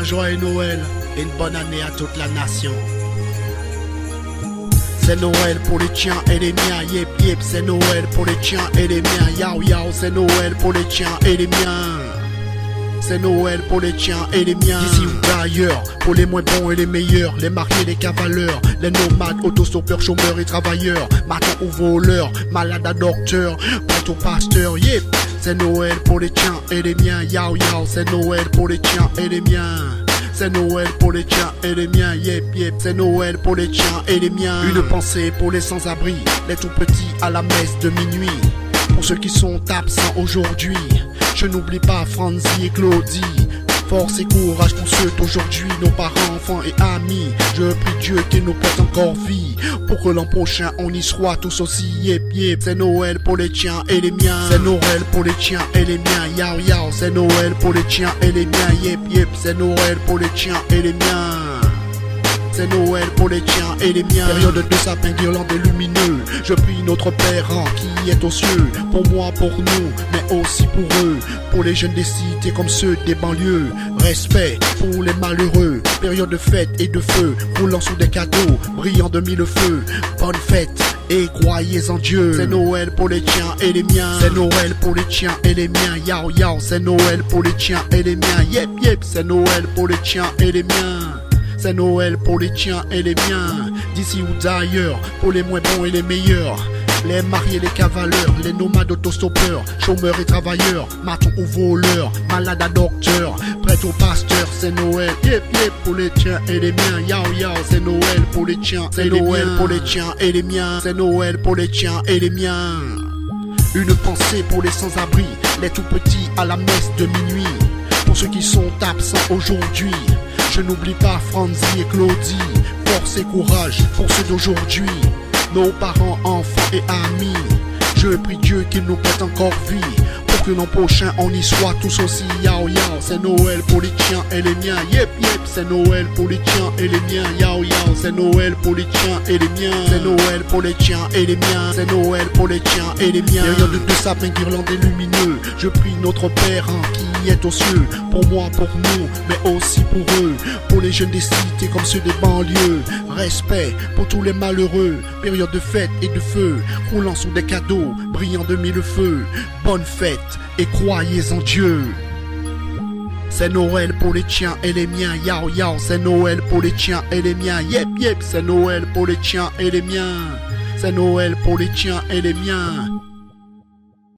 Un joyeux Noël et une bonne année à toute la nation. C'est Noël pour les tiens et les miens, yep yep. C'est Noël pour les tiens et les miens, yao yao. C'est Noël pour les tiens et les miens. C'est Noël pour les tiens et les miens. D'ici ou d'ailleurs, pour les moins bons et les meilleurs, les mariés, les cavaleurs, les nomades, autostoppeurs, chômeurs et travailleurs, matins ou voleurs, malades à docteur, au pasteur, yep. C'est Noël pour les tiens et les miens, yao yao. C'est Noël pour les tiens et les miens. C'est Noël pour les tiens et les miens, yep yep. C'est Noël pour les tiens et les miens. Une pensée pour les sans-abri, les tout petits à la messe de minuit. Pour ceux qui sont absents aujourd'hui, je n'oublie pas Franzi et Claudie. Force et courage pour ceux d'aujourd'hui, nos parents, enfants et amis. Je prie Dieu qu'il nous prête encore vie, pour que l'an prochain on y soit tous aussi, yep yep. C'est Noël pour les tiens et les miens. C'est Noël pour les tiens et les miens, yao yao. C'est Noël pour les tiens et les miens, yep yep. C'est Noël pour les tiens et les miens. C'est Noël pour les tiens et les miens. Période de sapin, guirlande et lumineux. Je prie notre Père qui est aux cieux, pour moi, pour nous, mais aussi pour eux. Pour les jeunes des cités comme ceux des banlieues. Respect pour les malheureux. Période de fête et de feu, roulant sous des cadeaux, brillant de mille feux. Bonne fête et croyez en Dieu. C'est Noël pour les tiens et les miens. C'est Noël pour les tiens et les miens, yao yao. C'est Noël pour les tiens et les miens, yep yep. C'est Noël pour les tiens et les miens. C'est Noël pour les tiens et les miens. D'ici ou d'ailleurs, pour les moins bons et les meilleurs. Les mariés, les cavaleurs, les nomades autostoppeurs, chômeurs et travailleurs, matons ou voleurs, malades à docteur, prêts au pasteur. C'est Noël, yep yep, pour les tiens et les miens, yao yao. C'est Noël pour les tiens, c'est Noël pour les tiens et les miens. C'est Noël pour les tiens et les miens. Une pensée pour les sans-abri, les tout petits à la messe de minuit. Pour ceux qui sont absents aujourd'hui, je n'oublie pas Franzi et Claudie. Force et courage pour ceux d'aujourd'hui, nos parents, enfants et amis. Je prie Dieu qu'il nous prête encore vie, pour que l'an prochain on y soit tous aussi, yao yao. C'est Noël pour les tiens et les miens, yep yep. C'est Noël pour les tiens et les miens, yao yao. C'est Noël pour les tiens et les miens. C'est Noël pour les tiens et les miens. C'est Noël pour les tiens et les miens. Période de sapin, guirlande et lumineux. Je prie notre Père qui est aux cieux, pour moi, pour nous, mais aussi pour eux. Pour les jeunes des cités comme ceux des banlieues. Respect pour tous les malheureux. Période de fête et de feu, roulant sous des cadeaux, brillant de mille feux. Bonne fête et croyez en Dieu. C'est Noël pour les tiens et les miens, yao yao. C'est Noël pour les tiens et les miens, yep yep. C'est Noël pour les tiens et les miens. C'est Noël pour les tiens et les miens.